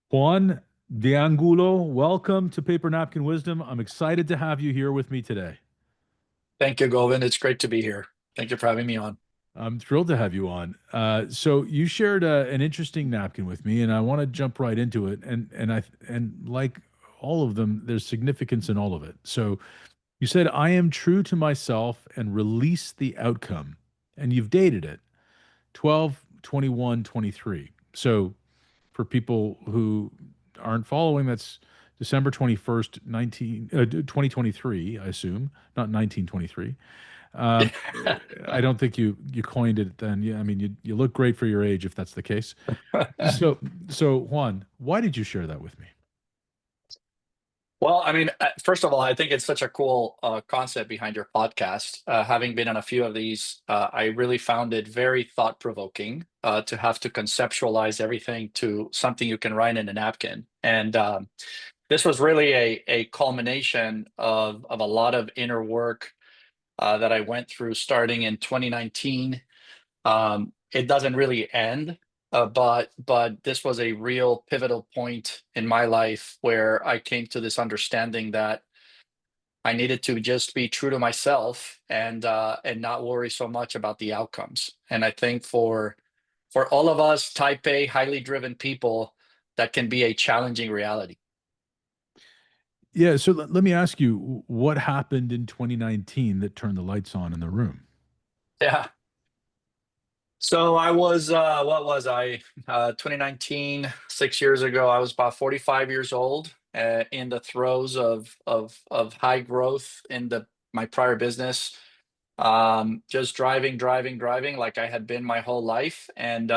Juan DeAngulo, welcome to Paper Napkin Wisdom. I'm excited to have you here with me today. Thank you, Govindh. It's great to be here. Thank you for having me on. I'm thrilled to have you on. So you shared an interesting napkin with me, and I want to jump right into it. And like all of them, there's significance in all of it. So you said, "I am true to myself and release the outcome," and you've dated it 12, 21, 23. So for people who aren't following, that's December 21st, 2023, I assume, not 1923. Um, I don't think you coined it then. Yeah, I mean, you look great for your age if that's the case. So so Juan, why did you share that with me? Well, first of all, I think it's such a cool concept behind your podcast. Having been on a few of these, I really found it very thought-provoking to have to conceptualize everything to something you can write in a napkin. And this was really a culmination of a lot of inner work that I went through starting in 2019. It doesn't really end, but this was a real pivotal point in my life where I came to this understanding that I needed to just be true to myself and not worry so much about the outcomes. And I think for all of us type A, highly driven people, that can be a challenging reality. Yeah, so let me ask you, what happened in 2019 that turned the lights on in the room? Yeah. So I was, what was I? 2019, 6 years ago, I was about 45 years old, in the throes of high growth in the my prior business. Just driving like I had been my whole life. And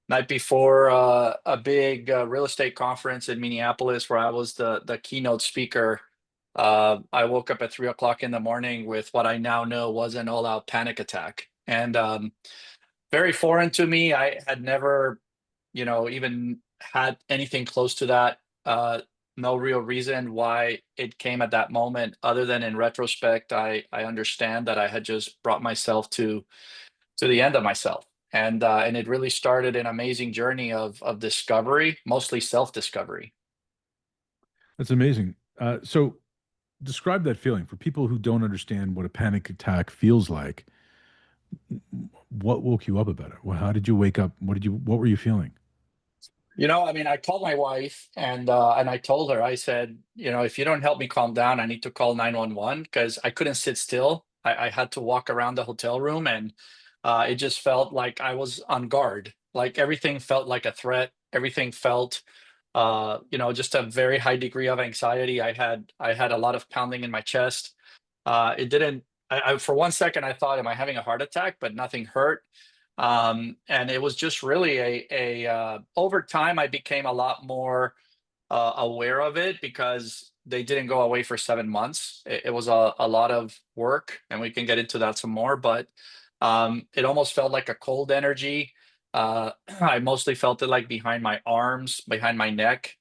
night before a big real estate conference in Minneapolis, where I was the keynote speaker, I woke up at 3 o'clock in the morning with what I now know was an all-out panic attack. And very foreign to me. I had never, even had anything close to that. No real reason why it came at that moment, other than in retrospect, I understand that I had just brought myself to the end of myself, and it really started an amazing journey of discovery, mostly self discovery. That's amazing. So describe that feeling for people who don't understand what a panic attack feels like. What woke you up about it? Well, how did you wake up? What were you feeling? I called my wife and I told her, I said, if you don't help me calm down, I need to call 911 because I couldn't sit still. I had to walk around the hotel room, and it just felt like I was on guard. Like everything felt like a threat. Everything felt, just a very high degree of anxiety. I had a lot of pounding in my chest. It didn't. For one second, I thought, am I having a heart attack? But nothing hurt. And it was just really over time, I became a lot more aware of it because they didn't go away for 7 months. It was a lot of work, and we can get into that some more. But it almost felt like a cold energy. I mostly felt it like behind my arms, behind my neck,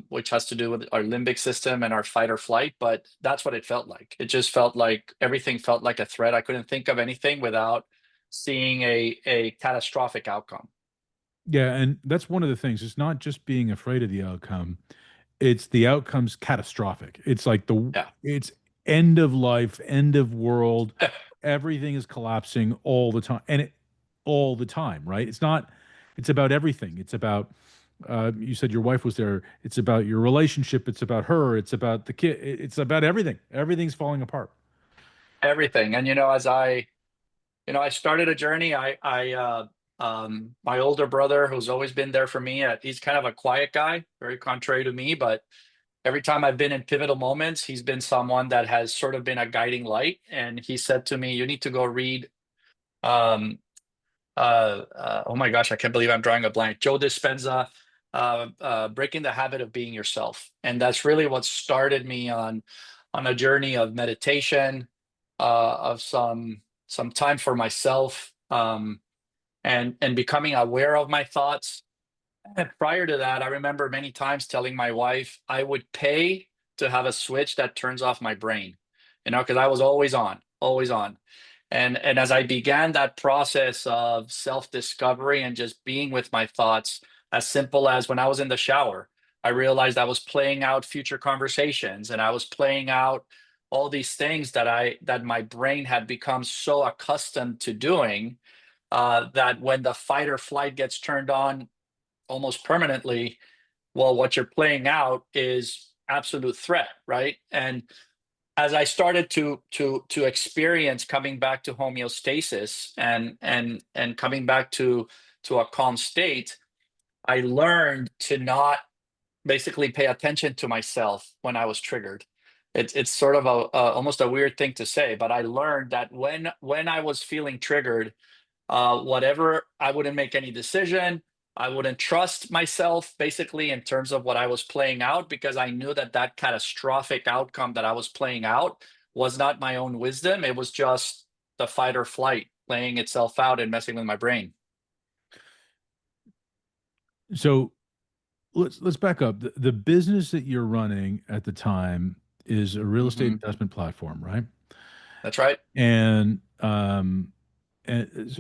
which has to do with our limbic system and our fight or flight. But that's what it felt like. It just felt like everything felt like a threat. I couldn't think of anything without seeing a catastrophic outcome. Yeah, and that's one of the things. It's not just being afraid of the outcome. It's the outcome's catastrophic. Yeah. It's end of life, end of world. Everything is collapsing all the time, and all the time, right? It's not. It's about everything. It's about. You said your wife was there. It's about your relationship. It's about her. It's about the kid. It's about everything. Everything's falling apart. Everything. And as I started a journey. My older brother, who's always been there for me, he's kind of a quiet guy, very contrary to me, but every time I've been in pivotal moments, he's been someone that has sort of been a guiding light. And he said to me, "You need to go read." Um, oh my gosh, I can't believe I'm drawing a blank. Joe Dispenza, "Breaking the Habit of Being Yourself," and that's really what started me on a journey of meditation, of some time for myself, and becoming aware of my thoughts. And prior to that, I remember many times telling my wife I would pay to have a switch that turns off my brain, because I was always on, always on. And as I began that process of self-discovery and just being with my thoughts, as simple as when I was in the shower, I realized I was playing out future conversations, and I was playing out all these things that my brain had become so accustomed to doing, that when the fight or flight gets turned on almost permanently, well, what you're playing out is absolute threat, right? And as I started to experience coming back to homeostasis and coming back to a calm state, I learned to not basically pay attention to myself when I was triggered. It's sort of almost a weird thing to say, but I learned that when I was feeling triggered, whatever, I wouldn't make any decision. I wouldn't trust myself basically in terms of what I was playing out, because I knew that that catastrophic outcome that I was playing out was not my own wisdom. It was just the fight or flight playing itself out and messing with my brain. So let's back up. The business that you're running at the time is a real estate Hmm. investment platform, right? That's right. And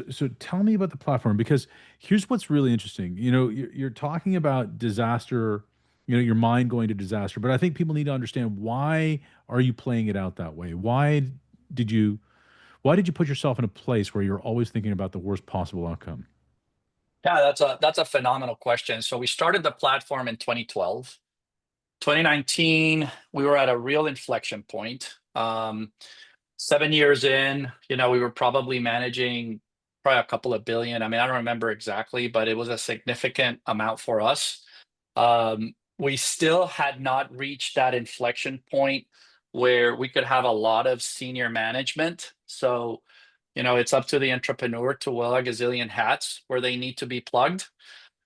so tell me about the platform, because here's what's really interesting. You're talking about disaster, your mind going to disaster, but I think people need to understand, why are you playing it out that way? Did you why did you put yourself in a place where you're always thinking about the worst possible outcome? Yeah, that's a phenomenal question. So we started the platform in 2012. 2019, we were at a real inflection point. 7 years in, we were probably managing probably a couple of billion. I mean, I don't remember exactly, but it was a significant amount for us. We still had not reached that inflection point where we could have a lot of senior management. So, it's up to the entrepreneur to wear a gazillion hats where they need to be plugged.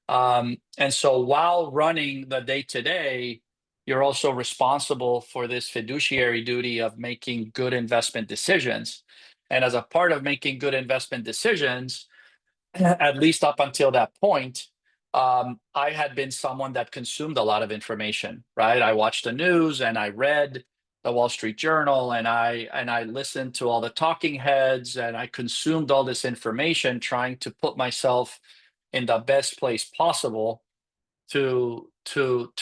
And so while running the day to day, you're also responsible for this fiduciary duty of making good investment decisions. And as a part of making good investment decisions, at least up until that point, I had been someone that consumed a lot of information, right? I watched the news and I read the Wall Street Journal, and I listened to all the talking heads, and I consumed all this information trying to put myself in the best place possible to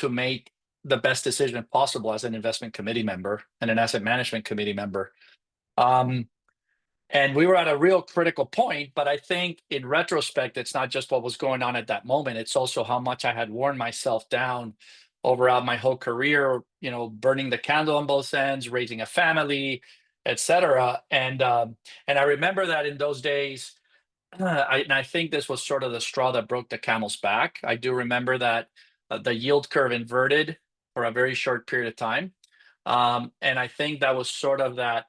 make the best decision possible as an investment committee member and an asset management committee member. Um, and we were at a real critical point, but I think in retrospect, it's not just what was going on at that moment. It's also how much I had worn myself down over my whole career, burning the candle on both ends, raising a family, etc. And I remember that in those days, and I think this was sort of the straw that broke the camel's back. I do remember that the yield curve inverted for a very short period of time, and I think that was sort of that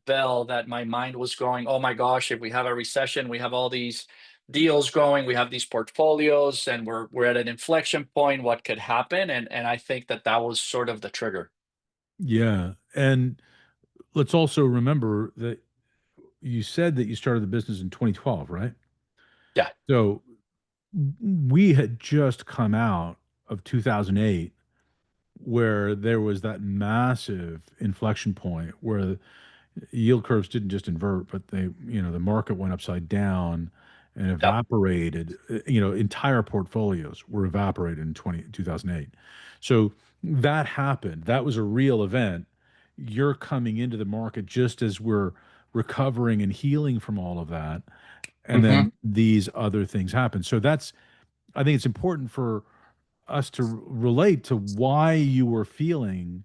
bell that my mind was going, "Oh my gosh! If we have a recession, we have all these deals going, we have these portfolios, and we're at an inflection point. What could happen?" And I think that was sort of the trigger. Yeah. And let's also remember that you said that you started the business in 2012, right? Yeah. So we had just come out of 2008, where there was that massive inflection point where yield curves didn't just invert, but the market went upside down and Yep. evaporated. Entire portfolios were evaporated in 2008. So that happened. That was a real event. You're coming into the market just as we're recovering and healing from all of that. And Hmm. then these other things happen. So I think it's important for us to relate to why you were feeling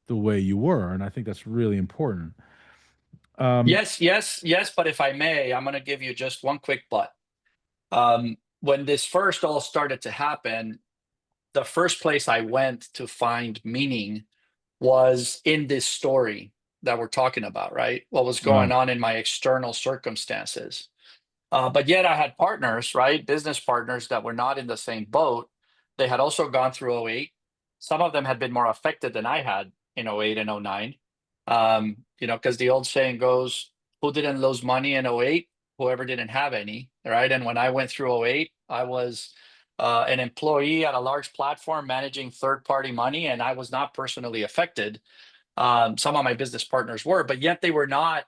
the way you were. And I think that's really important. Um, Yes, yes, yes. But if I may, I'm going to give you just one quick but. When this first all started to happen, the first place I went to find meaning was in this story that we're talking about, right? What was going wow. on in my external circumstances. But yet I had partners, right? Business partners that were not in the same boat. They had also gone through '08. Some of them had been more affected than I had in '08 and '09. Because the old saying goes, who didn't lose money in '08? Whoever didn't have any, right? And when I went through '08, I was an employee at a large platform managing third party money, and I was not personally affected. Some of my business partners were, but yet they were not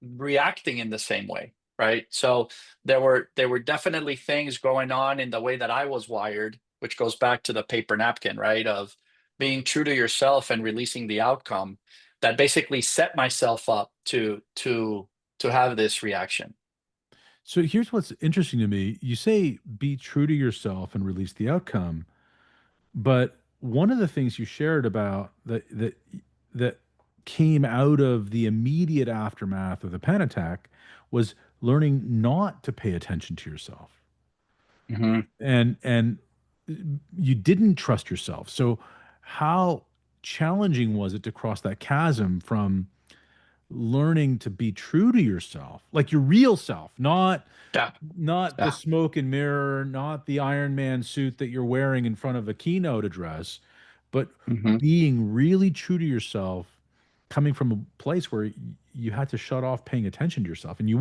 reacting in the same way, right? So there were definitely things going on in the way that I was wired, which goes back to the paper napkin, right? Of being true to yourself and releasing the outcome that basically set myself up to have this reaction. So here's what's interesting to me. You say be true to yourself and release the outcome, but one of the things you shared about that came out of the immediate aftermath of the panic attack was learning not to pay attention to yourself. Hmm. And you didn't trust yourself. So how challenging was it to cross that chasm from learning to be true to yourself, like your real self, Yeah, not the yeah. smoke and mirror, not the Iron Man suit that you're wearing in front of a keynote address, but Hmm. being really true to yourself, coming from a place where you had to shut off paying attention to yourself, and you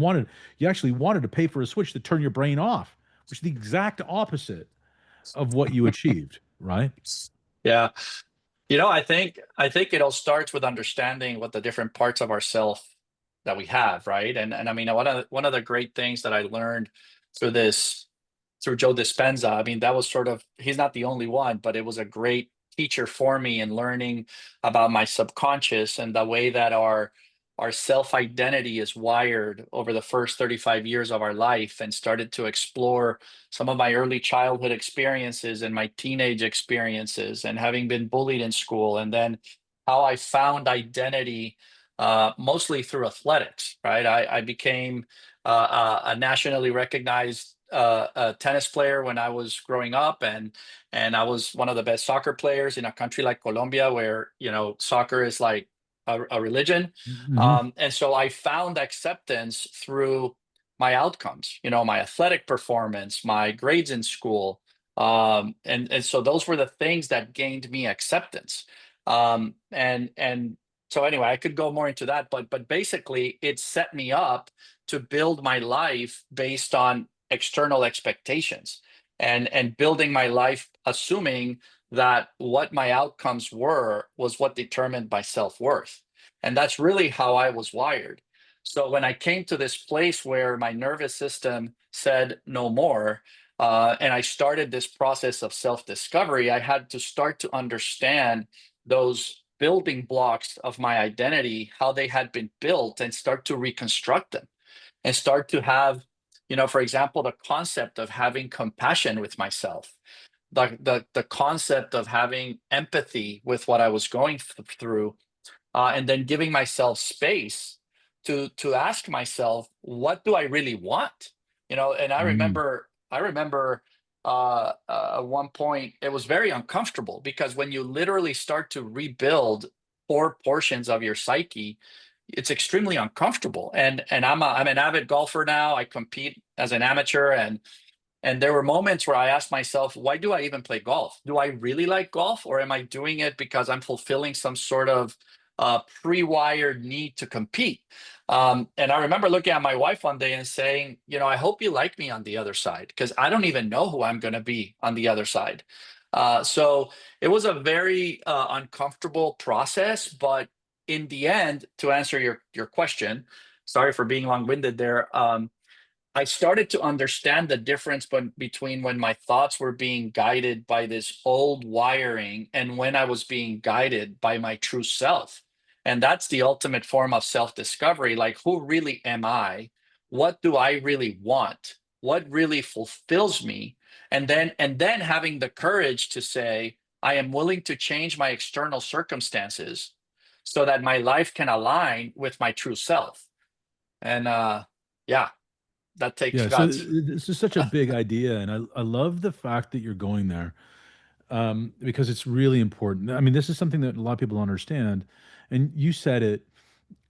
actually wanted to pay for a switch to turn your brain off, which is the exact opposite of what you achieved, right? Yeah. I think it all starts with understanding what the different parts of ourself that we have, right? And I mean, one of the great things that I learned through this through Joe Dispenza. I mean, that was sort of, he's not the only one, but it was a great teacher for me in learning about my subconscious and the way that our self identity is wired over the first 35 years of our life, and started to explore some of my early childhood experiences and my teenage experiences and having been bullied in school, and then how I found identity mostly through athletics, right? I became a nationally recognized a tennis player when I was growing up, and I was one of the best soccer players in a country like Colombia, where soccer is like a religion. Hmm. And so I found acceptance through my outcomes, my athletic performance, my grades in school, and so those were the things that gained me acceptance. And so anyway, I could go more into that, but basically, it set me up to build my life based on external expectations, and building my life assuming that what my outcomes were was what determined my self-worth. And that's really how I was wired. So when I came to this place where my nervous system said no more, and I started this process of self-discovery, I had to start to understand those building blocks of my identity, how they had been built, and start to reconstruct them, and start to have, for example, the concept of having compassion with myself, the concept of having empathy with what I was going through, and then giving myself space to ask myself, what do I really want? And I remember at one point it was very uncomfortable, because when you literally start to rebuild core portions of your psyche, it's extremely uncomfortable. And I'm an avid golfer now. I compete as an amateur, and there were moments where I asked myself, why do I even play golf? Do I really like golf, or am I doing it because I'm fulfilling some sort of pre-wired need to compete? And I remember looking at my wife one day and saying, I hope you like me on the other side, because I don't even know who I'm going to be on the other side. So it was a very uncomfortable process, but in the end, to answer your question, sorry for being long-winded there. I started to understand the difference between when my thoughts were being guided by this old wiring and when I was being guided by my true self. And that's the ultimate form of self discovery. Like, who really am I? What do I really want? What really fulfills me? And then having the courage to say, I am willing to change my external circumstances so that my life can align with my true self. And yeah, that takes Yeah, so guts. this is such a big idea, and I love the fact that you're going there, because it's really important. I mean, this is something that a lot of people don't understand, and you said it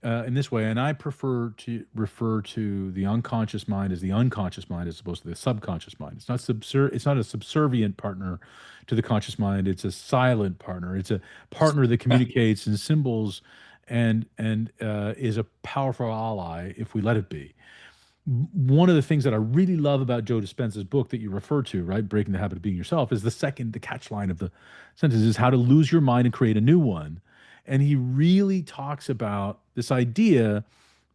in this way, and I prefer to refer to the unconscious mind as the unconscious mind as opposed to the subconscious mind. It's not a subservient partner to the conscious mind. It's a silent partner. It's a partner that communicates in symbols and is a powerful ally if we let it be. One of the things that I really love about Joe Dispenza's book that you refer to, right, Breaking the Habit of Being Yourself, is the catch line of the sentence is how to lose your mind and create a new one. And he really talks about this idea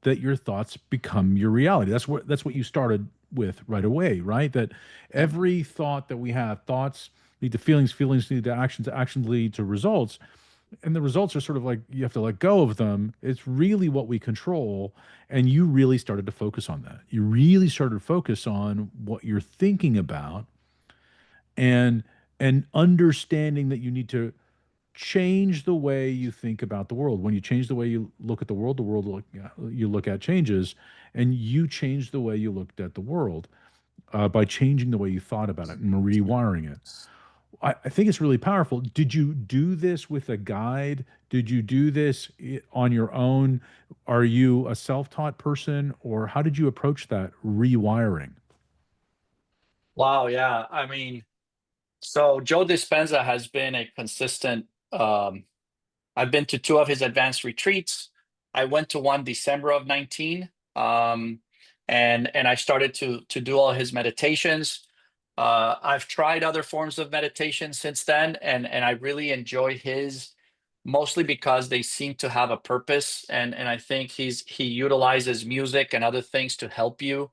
that your thoughts become your reality. That's what you started with right away, right? That Yeah. every thought that we have, thoughts lead to feelings, feelings lead to actions, actions lead to results, and the results are sort of like you have to let go of them. It's really what we control. And you really started to focus on that. You really started to focus on what you're thinking about, and understanding that you need to change the way you think about the world. When you change the way you look at the world you look at changes, and you change the way you looked at the world by changing the way you thought about it and rewiring it. I think it's really powerful. Did you do this with a guide? Did you do this on your own? Are you a self-taught person, or how did you approach that rewiring? Wow. Yeah. I mean, so Joe Dispenza has been a consistent. I've been to two of his advanced retreats. I went to one December of 19, and I started to do all his meditations. I've tried other forms of meditation since then, and I really enjoy his, mostly because they seem to have a purpose, and I think he utilizes music and other things to help you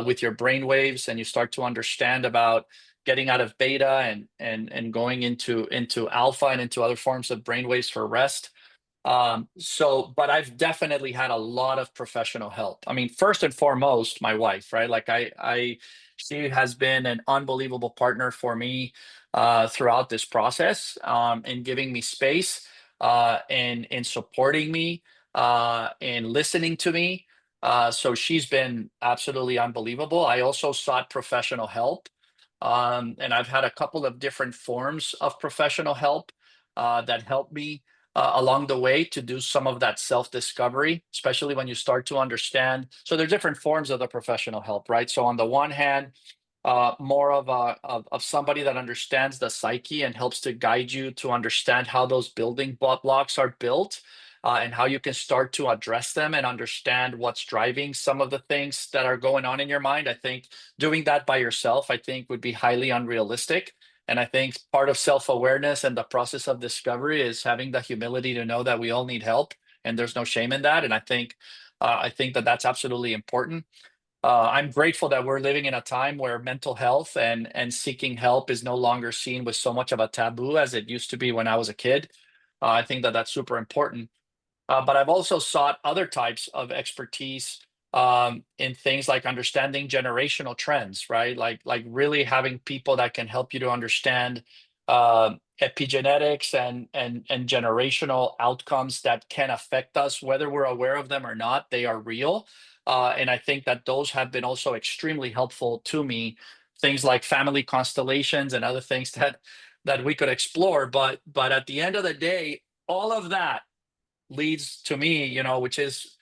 with your brain waves, and you start to understand about getting out of beta and going into alpha and into other forms of brainwaves for rest. But I've definitely had a lot of professional help. I mean, first and foremost, my wife, right? Like she has been an unbelievable partner for me throughout this process, in giving me space, in supporting me, in listening to me. So she's been absolutely unbelievable. I also sought professional help, and I've had a couple of different forms of professional help that helped me along the way to do some of that self-discovery, especially when you start to understand. So there are different forms of the professional help, right? So on the one hand, more of of somebody that understands the psyche and helps to guide you to understand how those building blocks are built, and how you can start to address them and understand what's driving some of the things that are going on in your mind. I think doing that by yourself, I think, would be highly unrealistic. And I think part of self-awareness and the process of discovery is having the humility to know that we all need help, and there's no shame in that. And I think that that's absolutely important. I'm grateful that we're living in a time where mental health and seeking help is no longer seen with so much of a taboo as it used to be when I was a kid. I think that that's super important. But I've also sought other types of expertise in things like understanding generational trends, right? Like really having people that can help you to understand epigenetics and generational outcomes that can affect us, whether we're aware of them or not. They are real, and I think that those have been also extremely helpful to me. Things like family constellations and other things that we could explore. But at the end of the day, all of that leads to me, which is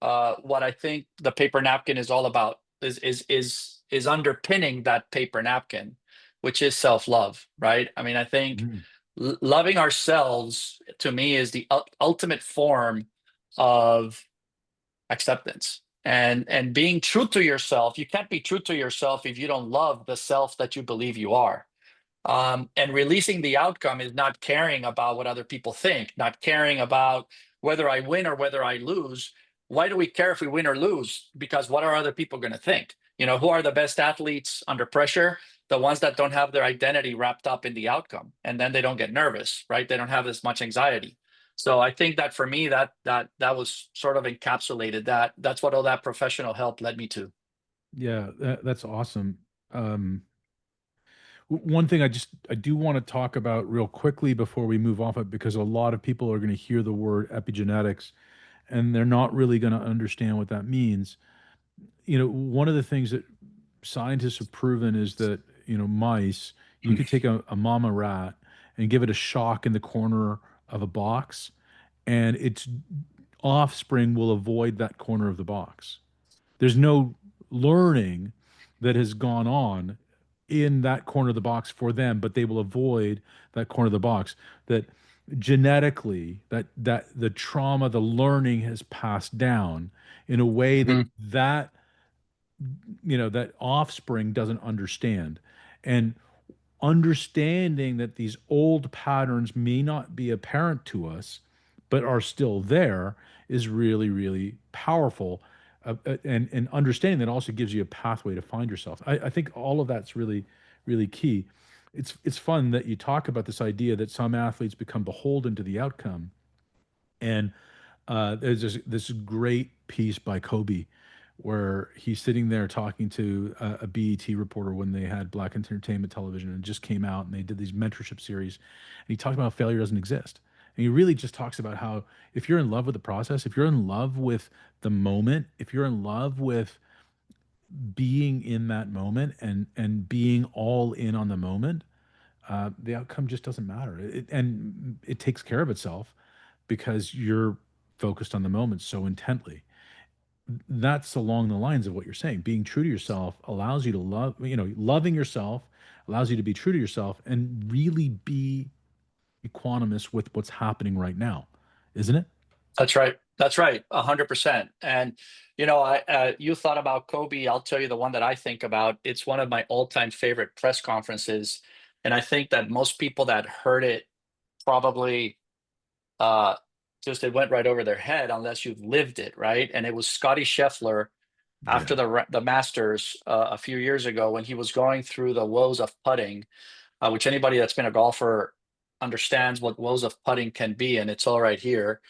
what I think the paper napkin is all about, is underpinning that paper napkin, which is self-love, right? I mean, I think Mhm. loving ourselves to me is the ultimate form of acceptance, and being true to yourself. You can't be true to yourself if you don't love the self that you believe you are. And releasing the outcome is not caring about what other people think, not caring about whether I win or whether I lose. Why do we care if we win or lose? Because what are other people going to think? Who are the best athletes under pressure? The ones that don't have their identity wrapped up in the outcome, and then they don't get nervous, right? They don't have as much anxiety. So I think that for me, that was sort of encapsulated. That's what all that professional help led me to. Yeah, that's awesome. One thing I do want to talk about real quickly before we move off it, because a lot of people are going to hear the word epigenetics and they're not really going to understand what that means. One of the things that scientists have proven is that, mice, you could take a mama rat and give it a shock in the corner of a box, and its offspring will avoid that corner of the box. There's no learning that has gone on in that corner of the box for them, but they will avoid that corner of the box. That genetically, that the trauma, the learning has passed down in a way that Mhm. that offspring doesn't understand. And understanding that these old patterns may not be apparent to us, but are still there is really, really powerful. And understanding that also gives you a pathway to find yourself. I think all of that's really, really key. It's fun that you talk about this idea that some athletes become beholden to the outcome. And there's this great piece by Kobe where he's sitting there talking to a BET reporter when they had Black Entertainment Television and it just came out, and they did these mentorship series. And he talked about how failure doesn't exist. And he really just talks about how if you're in love with the process, if you're in love with the moment, if you're in love with being in that moment and being all in on the moment, the outcome just doesn't matter. And it takes care of itself because you're focused on the moment so intently. That's along the lines of what you're saying. Being true to yourself allows you to love, loving yourself allows you to be true to yourself and really be equanimous with what's happening right now, isn't it? That's right. That's right. 100%. And you thought about Kobe. I'll tell you the one that I think about. It's one of my all-time favorite press conferences, and I think that most people that heard it probably uh, just it went right over their head unless you've lived it, right? And it was Scotty Scheffler after Yeah. the Masters a few years ago when he was going through the woes of putting, which anybody that's been a golfer understands what woes of putting can be, and it's all right here.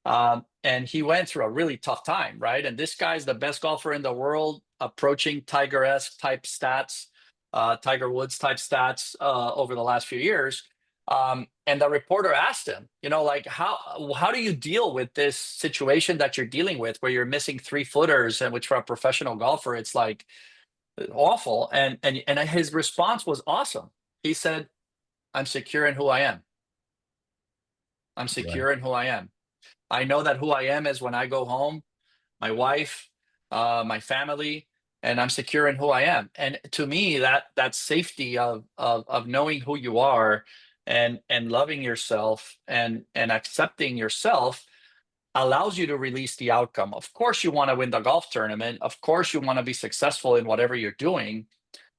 And he went through a really tough time, right? And this guy's the best golfer in the world, approaching Tiger-esque type stats, Tiger Woods type stats over the last few years. And the reporter asked him, like how do you deal with this situation that you're dealing with, where you're missing 3 footers, and which for a professional golfer, it's like awful. And his response was awesome. He said, "I'm secure in who I am. I'm Right. secure in who I am. I know that who I am is when I go home, my wife, my family, and I'm secure in who I am." And to me, that safety of knowing who you are and loving yourself and accepting yourself allows you to release the outcome. Of course, you want to win the golf tournament. Of course, you want to be successful in whatever you're doing,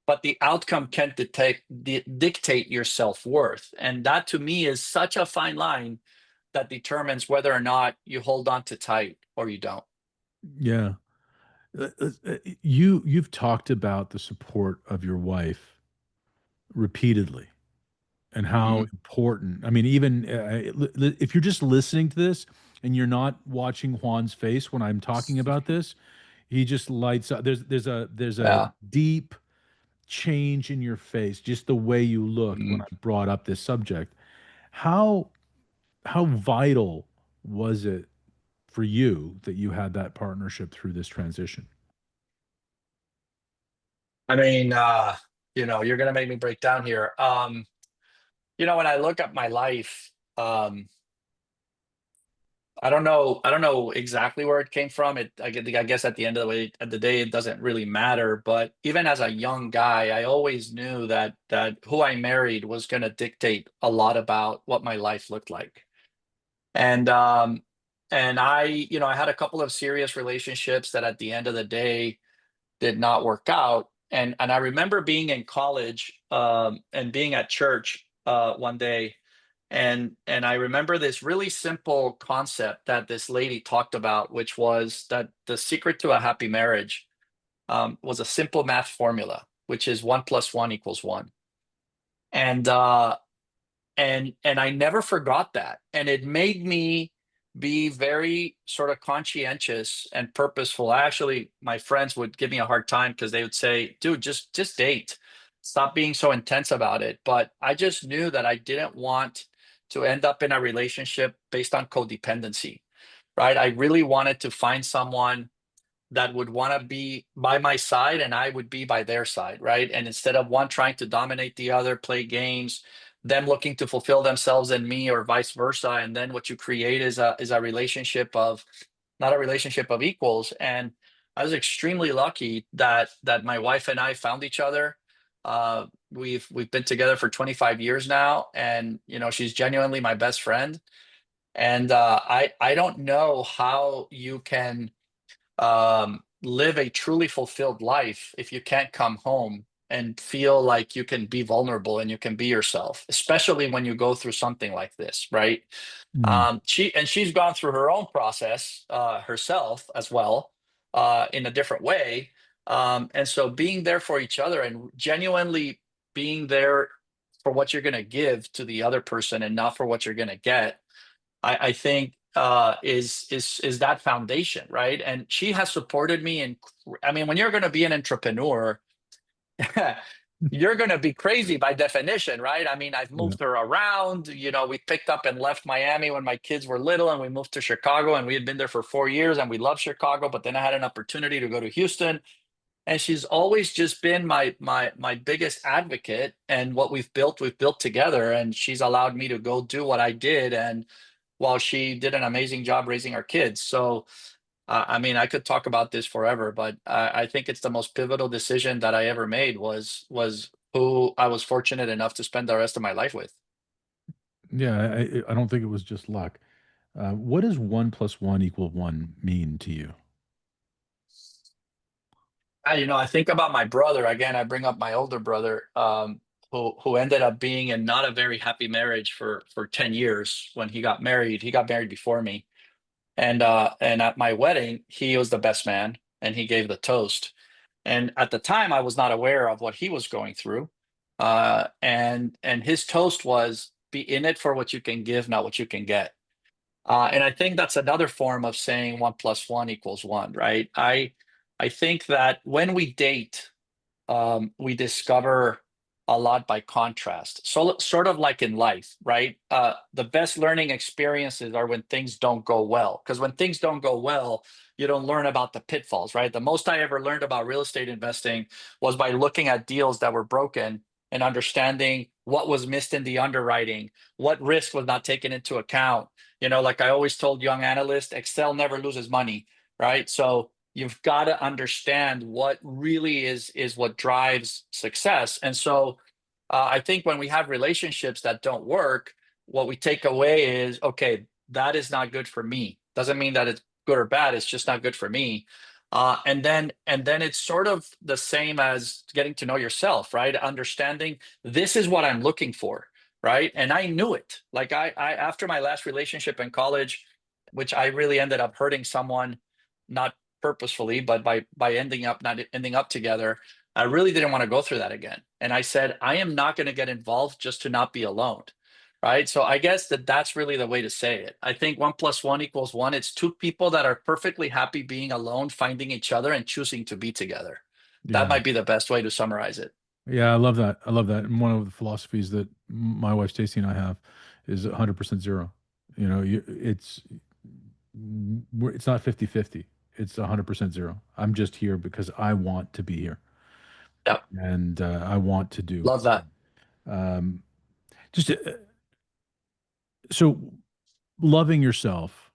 but the outcome can't dictate your self-worth. And that to me is such a fine line that determines whether or not you hold on to tight or you don't. Yeah. You've talked about the support of your wife repeatedly and how Mhm. important. I mean, even if you're just listening to this and you're not watching Juan's face when I'm talking about this, he just lights up. There's a Yeah. deep change in your face, just the way you looked when Mhm. I brought up this subject. How how vital was it for you that you had that partnership through this transition? I mean, you're gonna make me break down here. When I look at my life, I don't know exactly where it came from. I guess at the end of the day, it doesn't really matter. But even as a young guy, I always knew that who I married was gonna dictate a lot about what my life looked like. And I had a couple of serious relationships that at the end of the day did not work out. And I remember being in college and being at church one day, and I remember this really simple concept that this lady talked about, which was that the secret to a happy marriage was a simple math formula, which is 1 + 1 = 1. And I never forgot that, and it made me be very sort of conscientious and purposeful. Actually, my friends would give me a hard time because they would say, "Dude, just date. Stop being so intense about it." But I just knew that I didn't want to end up in a relationship based on codependency, right? I really wanted to find someone that would want to be by my side and I would be by their side, right? And instead of one trying to dominate the other, play games, them looking to fulfill themselves in me or vice versa, and then what you create is a relationship of not a relationship of equals. And I was extremely lucky that my wife and I found each other. We've been together for 25 years now, and she's genuinely my best friend. And I don't know how you can live a truly fulfilled life if you can't come home and feel like you can be vulnerable and you can be yourself, especially when you go through something like this, right? Mm. She's gone through her own process herself as well, in a different way. And so being there for each other and genuinely being there for what you're going to give to the other person and not for what you're going to get, I think is that foundation, right? And she has supported me. And I mean, when you're going to be an entrepreneur, you're going to be crazy by definition, right? I mean, I've Yeah. moved her around. We picked up and left Miami when my kids were little, and we moved to Chicago, and we had been there for 4 years, and we love Chicago. But then I had an opportunity to go to Houston, and she's always just been my biggest advocate. And what we've built together, and she's allowed me to go do what I did, and while she did an amazing job raising our kids. So I mean, I could talk about this forever, but I think it's the most pivotal decision that I ever made was who I was fortunate enough to spend the rest of my life with. Yeah, I don't think it was just luck. What does 1 + 1 = 1 mean to you? I think about my brother again. I bring up my older brother, who ended up being in not a very happy marriage for 10 years. When he got married before me, and at my wedding, he was the best man, and he gave the toast. And at the time, I was not aware of what he was going through. And his toast was, "Be in it for what you can give, not what you can get." And I think that's another form of saying 1 + 1 = 1, right? I think that when we date, we discover a lot by contrast. So, sort of like in life, right? The best learning experiences are when things don't go well. Because when things don't go well, you don't learn about the pitfalls, right? The most I ever learned about real estate investing was by looking at deals that were broken and understanding what was missed in the underwriting, what risk was not taken into account. Like I always told young analysts, Excel never loses money, right? So you've got to understand what really is what drives success. And so I think when we have relationships that don't work, what we take away is, okay, that is not good for me. Doesn't mean that it's good or bad. It's just not good for me. And then it's sort of the same as getting to know yourself, right? Understanding this is what I'm looking for, right? And I knew it. Like I after my last relationship in college, which I really ended up hurting someone, not purposefully, but by ending up not ending up together. I really didn't want to go through that again. And I said, I am not going to get involved just to not be alone. Right. So I guess that's really the way to say it. I think 1 + 1 = 1. It's two people that are perfectly happy being alone, finding each other and choosing to be together. That Yeah. might be the best way to summarize it. Yeah, I love that. I love that. And one of the philosophies that my wife Stacy and I have is 100% zero. It's not 50-50. It's 100% zero. I'm just here because I want to be here Yeah. and I want to do. Love that. Um, just so loving yourself,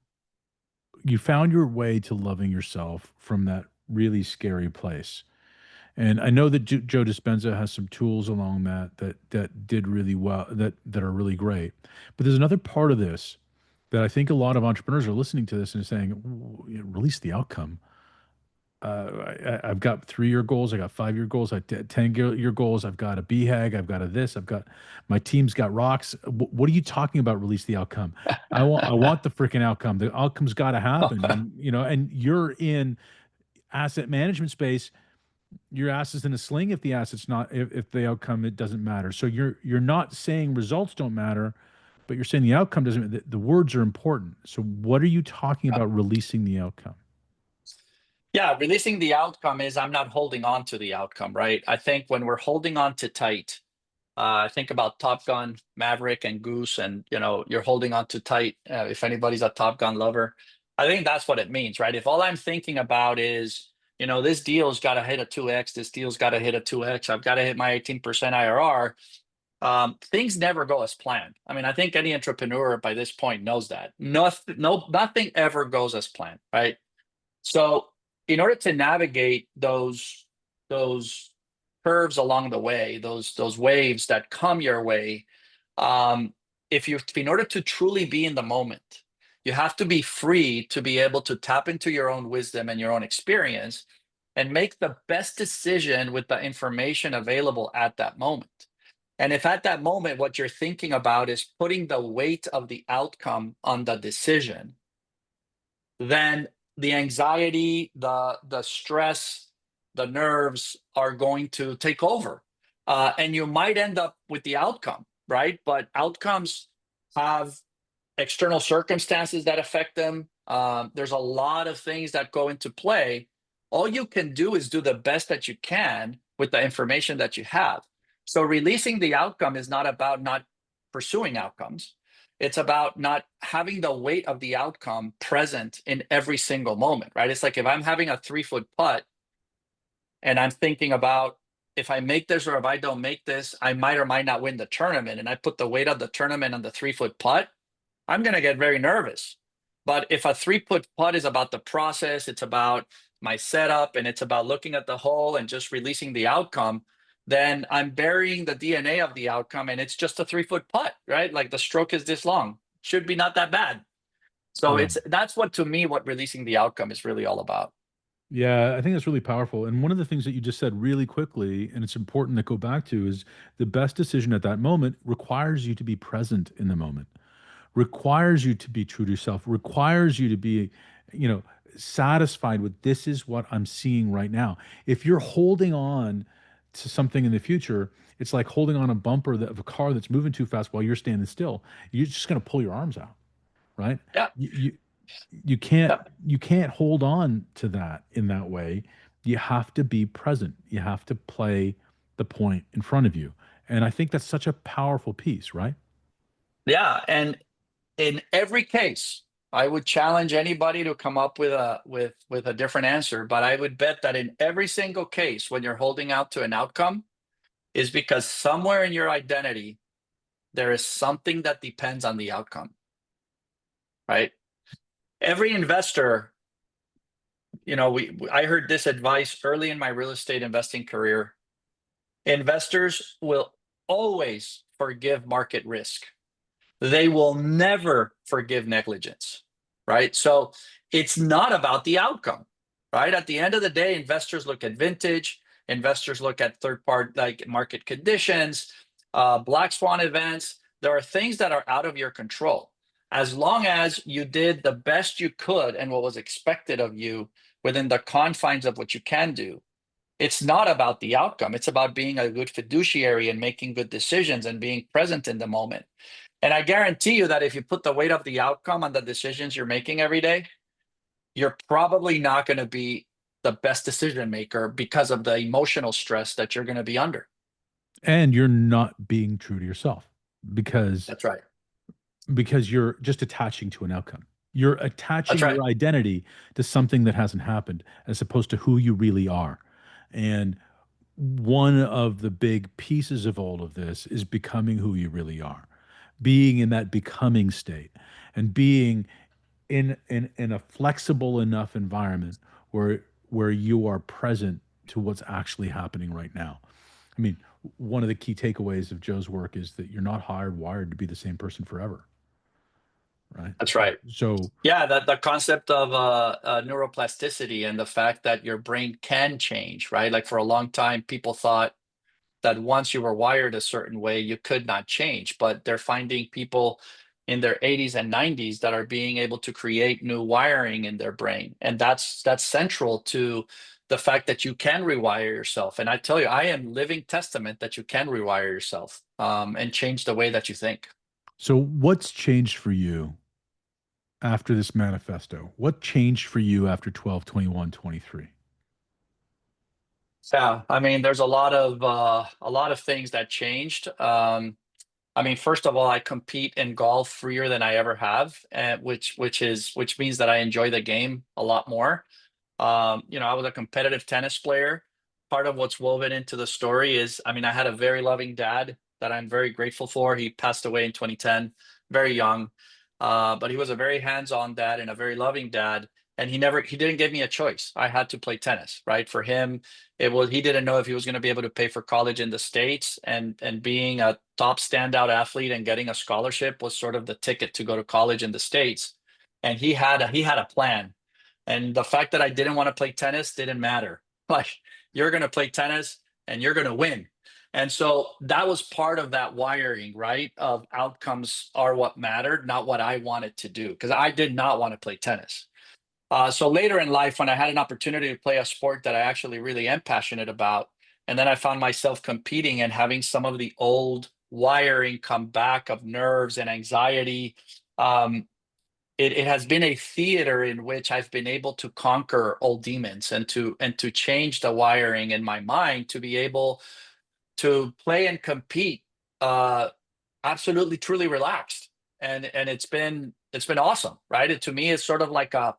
you found your way to loving yourself from that really scary place. And I know that Joe Dispenza has some tools along that did really well, that are really great. But there's another part of this that I think a lot of entrepreneurs are listening to this and saying, release the outcome. I've got 3 year goals. I got 5 year goals. 10 year goals. I've got a BHAG. I've got a this. I've got my team's got rocks. What are you talking about? Release the outcome. I want the freaking outcome. The outcome's got to happen. And you're in asset management space. Your ass is in a sling if the asset's not if the outcome it doesn't matter. So you're not saying results don't matter, but you're saying the outcome doesn't. The words are important. So what are you talking about releasing the outcome? Yeah, releasing the outcome is I'm not holding on to the outcome, right? I think when we're holding on to tight, I think about Top Gun, Maverick, and Goose, and you're holding on to tight. If anybody's a Top Gun lover, I think that's what it means, right? If all I'm thinking about is, this deal's got to hit a 2x, this deal's got to hit a 2x, I've got to hit my 18% IRR. Things never go as planned. I mean, I think any entrepreneur by this point knows that. Nothing ever goes as planned, right? So, in order to navigate those curves along the way, those waves that come your way, um, in order to truly be in the moment, you have to be free to be able to tap into your own wisdom and your own experience, and make the best decision with the information available at that moment. And if at that moment what you're thinking about is putting the weight of the outcome on the decision, then the anxiety, the stress, the nerves are going to take over, and you might end up with the outcome, right? But outcomes have external circumstances that affect them. There's a lot of things that go into play. All you can do is do the best that you can with the information that you have. So releasing the outcome is not about not pursuing outcomes. It's about not having the weight of the outcome present in every single moment, right? It's like if I'm having a 3-foot putt and I'm thinking about, if I make this or if I don't make this, I might or might not win the tournament. And I put the weight of the tournament on the 3-foot putt, I'm going to get very nervous. But if a 3-foot putt is about the process, it's about my setup, and it's about looking at the hole and just releasing the outcome, then I'm burying the DNA of the outcome, and it's just a 3-foot putt, right? Like the stroke is this long, should be not that bad. So Yeah. that's what, to me, what releasing the outcome is really all about. Yeah, I think that's really powerful. And one of the things that you just said really quickly, and it's important to go back to, is the best decision at that moment requires you to be present in the moment, requires you to be true to yourself, requires you to be, you know, satisfied with this is what I'm seeing right now. If you're holding on to something in the future, it's like holding on a bumper of a car that's moving too fast while you're standing still. You're just going to pull your arms out, right? Yeah. You you can't Yeah. you can't hold on to that in that way. You have to be present. You have to play the point in front of you. And I think that's such a powerful piece, right? Yeah. And in every case, I would challenge anybody to come up with a different answer, but I would bet that in every single case, when you're holding out to an outcome, is because somewhere in your identity there is something that depends on the outcome, right? Every investor, I heard this advice early in my real estate investing career. Investors will always forgive market risk. They will never forgive negligence, right? So it's not about the outcome, right? At the end of the day, investors look at vintage, investors look at third party, like market conditions, black swan events. There are things that are out of your control. As long as you did the best you could and what was expected of you within the confines of what you can do, it's not about the outcome. It's about being a good fiduciary and making good decisions and being present in the moment. And I guarantee you that if you put the weight of the outcome on the decisions you're making every day, you're probably not going to be the best decision maker because of the emotional stress that you're going to be under. And you're not being true to yourself because That's right. you're just attaching to an outcome. You're That's attaching right. your identity to something that hasn't happened as opposed to who you really are. And one of the big pieces of all of this is becoming who you really are, being in that becoming state and being in a flexible enough environment where you are present to what's actually happening right now. I mean, one of the key takeaways of Joe's work is that you're not hardwired to be the same person forever, right? That's right. So, Yeah, that the concept of neuroplasticity and the fact that your brain can change, right? Like for a long time, people thought that once you were wired a certain way, you could not change. But they're finding people in their 80s and 90s that are being able to create new wiring in their brain. And that's central to the fact that you can rewire yourself. And I tell you, I am living testament that you can rewire yourself, and change the way that you think. what's changed for you after this manifesto? What changed for you after 12/21/23? Yeah, I mean, there's a lot of things that changed. I mean, first of all, I compete in golf freer than I ever have, which means that I enjoy the game a lot more. I was a competitive tennis player. Part of what's woven into the story is, I mean, I had a very loving dad that I'm very grateful for. He passed away in 2010, very young, but he was a very hands-on dad and a very loving dad. And he didn't give me a choice. I had to play tennis, right? For him, he didn't know if he was going to be able to pay for college in the States, and being a top standout athlete and getting a scholarship was sort of the ticket to go to college in the States. And he had a plan, and the fact that I didn't want to play tennis didn't matter. Like, you're going to play tennis and you're going to win. And so that was part of that wiring, right? Of outcomes are what mattered, not what I wanted to do, because I did not want to play tennis. So later in life, when I had an opportunity to play a sport that I actually really am passionate about, and then I found myself competing and having some of the old wiring come back of nerves and anxiety. Um, it has been a theater in which I've been able to conquer old demons and to change the wiring in my mind to be able to play and compete uh, absolutely truly relaxed. And it's been awesome, right? To me it's sort of like a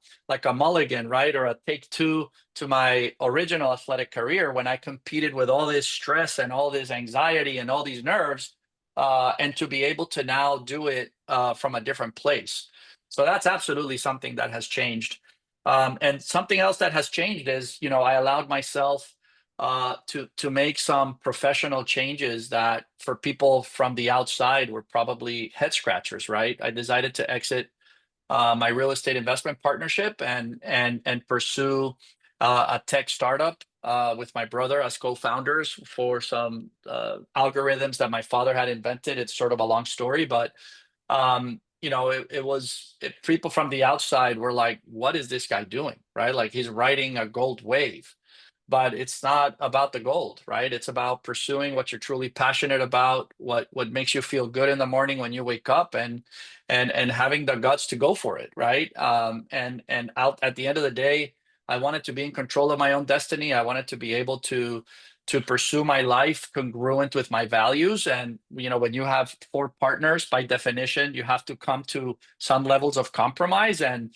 mulligan, right? Or a take two to my original athletic career when I competed with all this stress and all this anxiety and all these nerves, and to be able to now do it from a different place. So that's absolutely something that has changed. And something else that has changed is, I allowed myself to make some professional changes that for people from the outside were probably head scratchers, right? I decided to exit my real estate investment partnership and pursue a tech startup with my brother as co-founders for some algorithms that my father had invented. It's sort of a long story, but people from the outside were like, "What is this guy doing?" Right? Like, he's riding a gold wave, but it's not about the gold, right? It's about pursuing what you're truly passionate about, what makes you feel good in the morning when you wake up, and having the guts to go for it, right? And out at the end of the day, I wanted to be in control of my own destiny. I wanted to be able to pursue my life congruent with my values. And when you have four partners, by definition, you have to come to some levels of compromise. And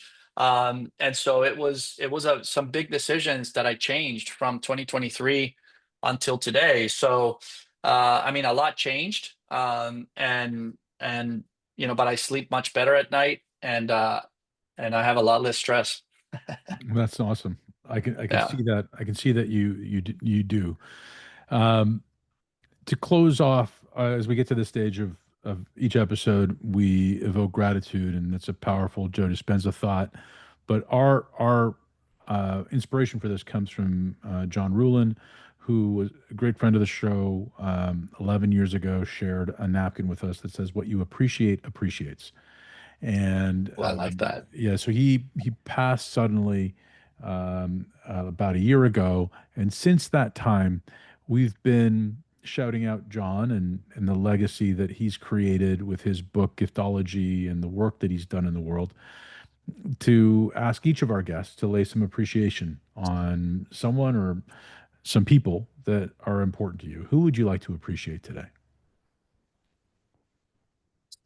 so it was some big decisions that I changed from 2023 until today. So I mean, a lot changed, and but I sleep much better at night, and I have a lot less stress. That's awesome. I can Yeah. see that. I can see that you do. Um, to close off, as we get to this stage of each episode, we evoke gratitude, and it's a powerful Joe Dispenza thought. But our inspiration for this comes from John Ruhlin, who was a great friend of the show. 11 years ago, shared a napkin with us that says, "What you appreciate appreciates." And Well, I like that. yeah, so he passed suddenly about a year ago, and since that time, we've been shouting out John and the legacy that he's created with his book Giftology and the work that he's done in the world, to ask each of our guests to lay some appreciation on someone or some people that are important to you. Who would you like to appreciate today?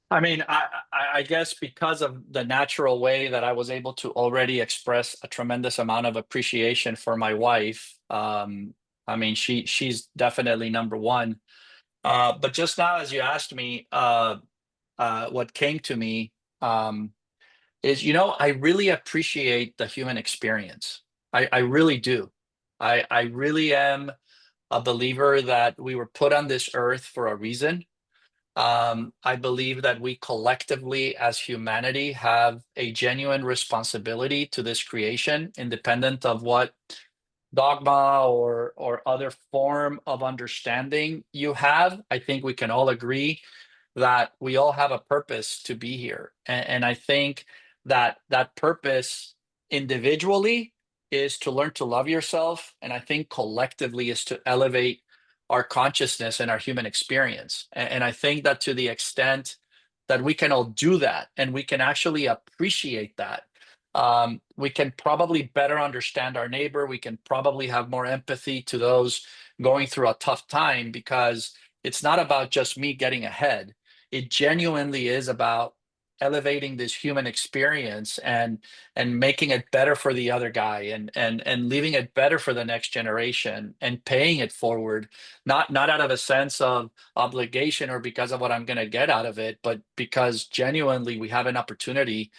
I mean, I guess because of the natural way that I was able to already express a tremendous amount of appreciation for my wife. I mean, she's definitely number one. But just now, as you asked me, what came to me is, I really appreciate the human experience. I really do. I really am a believer that we were put on this earth for a reason. I believe that we collectively, as humanity, have a genuine responsibility to this creation, independent of what dogma or other form of understanding you have. I think we can all agree that we all have a purpose to be here, and I think that that purpose individually is to learn to love yourself, and I think collectively is to elevate our consciousness and our human experience. And I think that to the extent that we can all do that and we can actually appreciate that, we can probably better understand our neighbor. We can probably have more empathy to those going through a tough time, because it's not about just me getting ahead. It genuinely is about elevating this human experience and making it better for the other guy, and leaving it better for the next generation, and paying it forward, not out of a sense of obligation or because of what I'm going to get out of it, but because genuinely we have an opportunity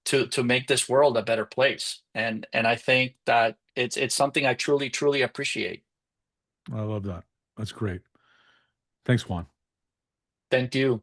to make this world a better place. And I think that it's something I truly appreciate. I love that. That's great. Thanks, Juan. Thank you.